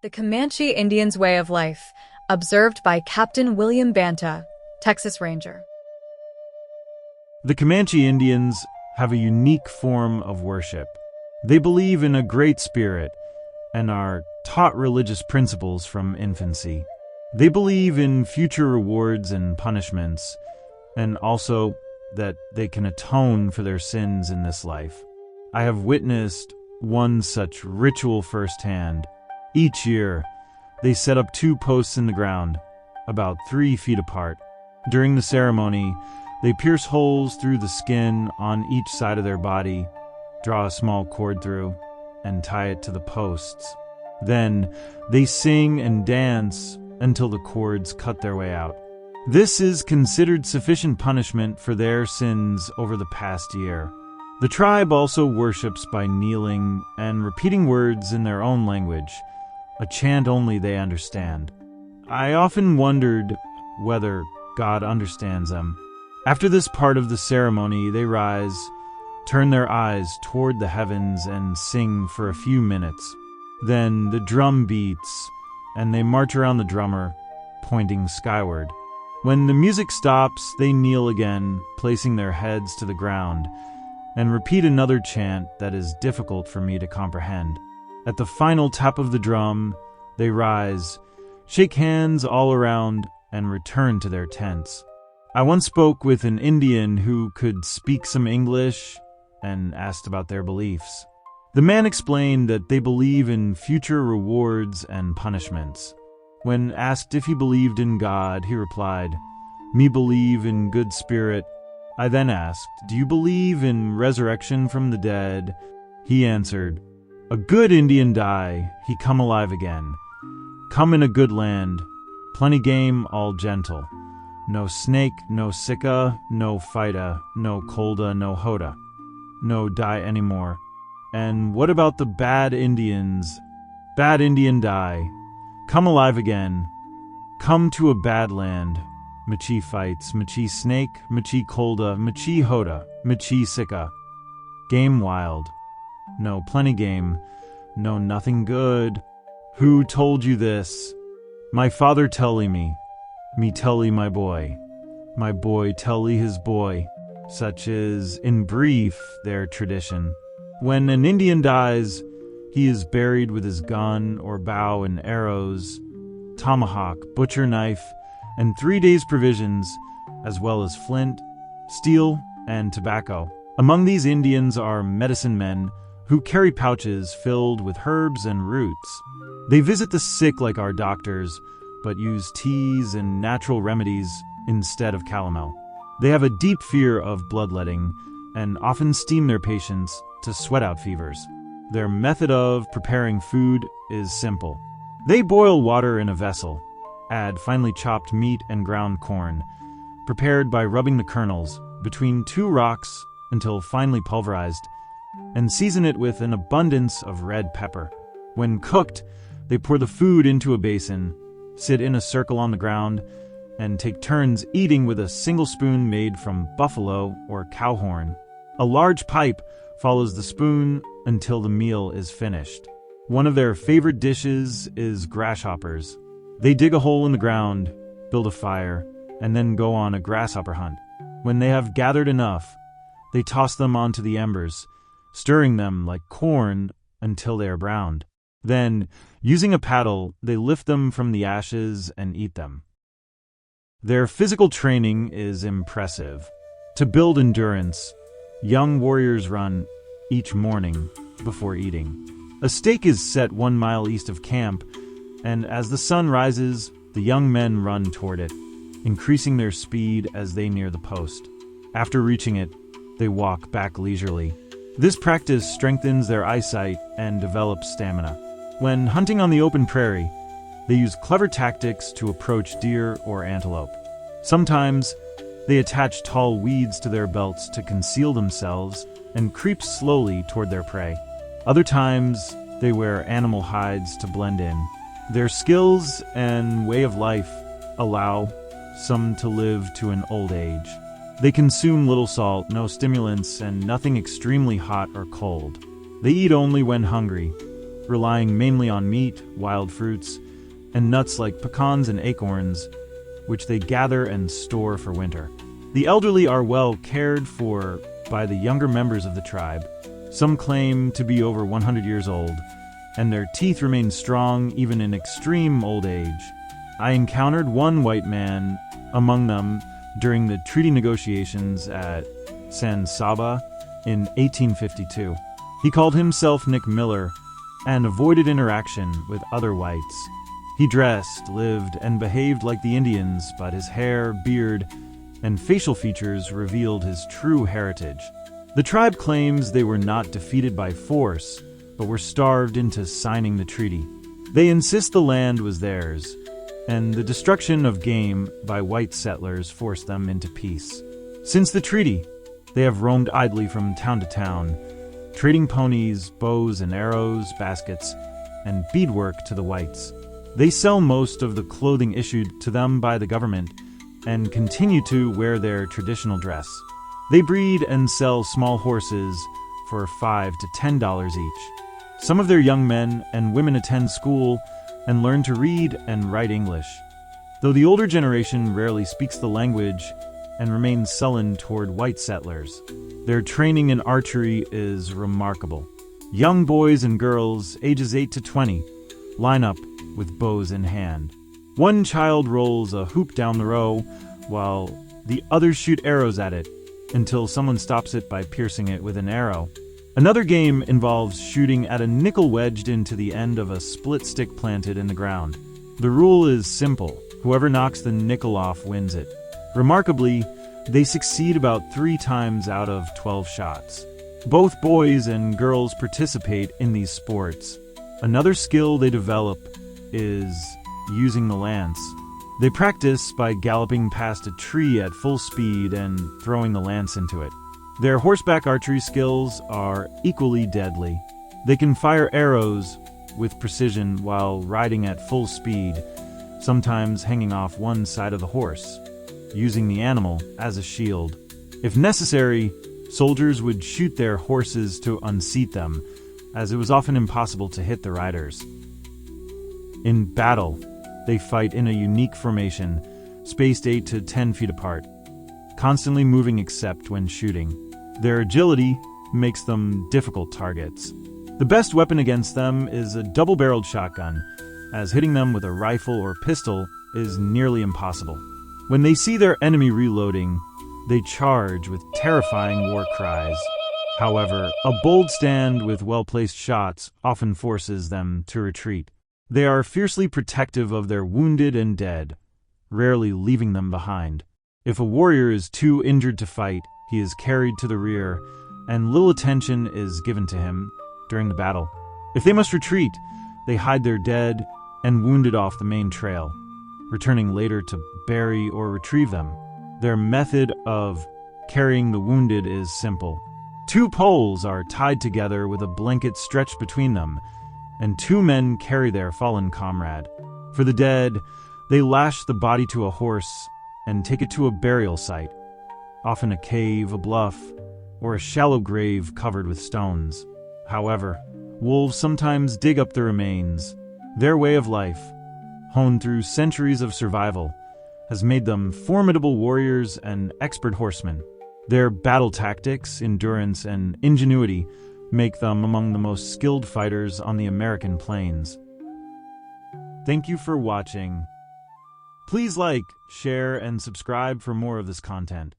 The Comanche Indians' Way of Life, observed by Captain William Banta, Texas Ranger. The Comanche Indians have a unique form of worship. They believe in a great spirit and are taught religious principles from infancy. They believe in future rewards and punishments, and also that they can atone for their sins in this life. I have witnessed one such ritual firsthand. Each year, they set up 2 posts in the ground, about 3 feet apart. During the ceremony, they pierce holes through the skin on each side of their body, draw a small cord through, and tie it to the posts. Then, they sing and dance until the cords cut their way out. This is considered sufficient punishment for their sins over the past year. The tribe also worships by kneeling and repeating words in their own language, a chant only they understand. I often wondered whether God understands them. After this part of the ceremony, they rise, turn their eyes toward the heavens, and sing for a few minutes. Then the drum beats, and they march around the drummer, pointing skyward. When the music stops, they kneel again, placing their heads to the ground, and repeat another chant that is difficult for me to comprehend. At the final tap of the drum, they rise, shake hands all around, and return to their tents. I once spoke with an Indian who could speak some English and asked about their beliefs. The man explained that they believe in future rewards and punishments. When asked if he believed in God, he replied, "Me believe in good spirit." I then asked, "Do you believe in resurrection from the dead?" He answered, "A good Indian die, he come alive again. Come in a good land, plenty game, all gentle. No snake, no sika, no fighta, no colda, no hoda. No die anymore. And what about the bad Indians? Bad Indian die. Come alive again. Come to a bad land. Machi fights, machi snake, machi colda, machi hoda, machi sika. Game wild. No plenty game. No nothing good. Who told you this? My father telly me. Me telly my boy. My boy telly his boy. Such is, in brief, their tradition. When an Indian dies, he is buried with his gun or bow and arrows, tomahawk, butcher knife, and 3 days' provisions, as well as flint, steel, and tobacco. Among these Indians are medicine men who carry pouches filled with herbs and roots. They visit the sick like our doctors, but use teas and natural remedies instead of calomel. They have a deep fear of bloodletting and often steam their patients to sweat out fevers. Their method of preparing food is simple. They boil water in a vessel, add finely chopped meat and ground corn, prepared by rubbing the kernels between 2 rocks until finely pulverized, and season it with an abundance of red pepper. When cooked, they pour the food into a basin, sit in a circle on the ground, and take turns eating with a single spoon made from buffalo or cow horn. A large pipe follows the spoon until the meal is finished. One of their favorite dishes is grasshoppers. They dig a hole in the ground, build a fire, and then go on a grasshopper hunt. When they have gathered enough, they toss them onto the embers, stirring them like corn until they are browned. Then, using a paddle, they lift them from the ashes and eat them. Their physical training is impressive. To build endurance, young warriors run each morning before eating. A stake is set 1 mile east of camp, and as the sun rises, the young men run toward it, increasing their speed as they near the post. After reaching it, they walk back leisurely. This practice strengthens their eyesight and develops stamina. When hunting on the open prairie, they use clever tactics to approach deer or antelope. Sometimes, they attach tall weeds to their belts to conceal themselves and creep slowly toward their prey. Other times, they wear animal hides to blend in. Their skills and way of life allow some to live to an old age. They consume little salt, no stimulants, and nothing extremely hot or cold. They eat only when hungry, relying mainly on meat, wild fruits, and nuts like pecans and acorns, which they gather and store for winter. The elderly are well cared for by the younger members of the tribe. Some claim to be over 100 years old, and their teeth remain strong even in extreme old age. I encountered one white man among them during the treaty negotiations at San Saba in 1852. He called himself Nick Miller and avoided interaction with other whites. He dressed, lived, and behaved like the Indians, but his hair, beard, and facial features revealed his true heritage. The tribe claims they were not defeated by force, but were starved into signing the treaty. They insist the land was theirs, and the destruction of game by white settlers forced them into peace. Since the treaty, they have roamed idly from town to town, trading ponies, bows and arrows, baskets, and beadwork to the whites. They sell most of the clothing issued to them by the government and continue to wear their traditional dress. They breed and sell small horses for $5 to $10 each. Some of their young men and women attend school and learn to read and write English, though the older generation rarely speaks the language and remains sullen toward white settlers. Their training in archery is remarkable. Young boys and girls, ages 8 to 20, line up with bows in hand. One child rolls a hoop down the row, while the others shoot arrows at it until someone stops it by piercing it with an arrow. Another game involves shooting at a nickel wedged into the end of a split stick planted in the ground. The rule is simple. Whoever knocks the nickel off wins it. Remarkably, they succeed about 3 times out of 12 shots. Both boys and girls participate in these sports. Another skill they develop is using the lance. They practice by galloping past a tree at full speed and throwing the lance into it. Their horseback archery skills are equally deadly. They can fire arrows with precision while riding at full speed, sometimes hanging off one side of the horse, using the animal as a shield. If necessary, soldiers would shoot their horses to unseat them, as it was often impossible to hit the riders. In battle, they fight in a unique formation, spaced 8 to 10 feet apart, constantly moving except when shooting. Their agility makes them difficult targets. The best weapon against them is a double-barreled shotgun, as hitting them with a rifle or pistol is nearly impossible. When they see their enemy reloading, they charge with terrifying war cries. However, a bold stand with well-placed shots often forces them to retreat. They are fiercely protective of their wounded and dead, rarely leaving them behind. If a warrior is too injured to fight, he is carried to the rear, and little attention is given to him during the battle. If they must retreat, they hide their dead and wounded off the main trail, returning later to bury or retrieve them. Their method of carrying the wounded is simple. 2 poles are tied together with a blanket stretched between them, and 2 men carry their fallen comrade. For the dead, they lash the body to a horse and take it to a burial site, often a cave, a bluff, or a shallow grave covered with stones. However, wolves sometimes dig up the remains. Their way of life, honed through centuries of survival, has made them formidable warriors and expert horsemen. Their battle tactics, endurance, and ingenuity make them among the most skilled fighters on the American plains. Thank you for watching. Please like, share, and subscribe for more of this content.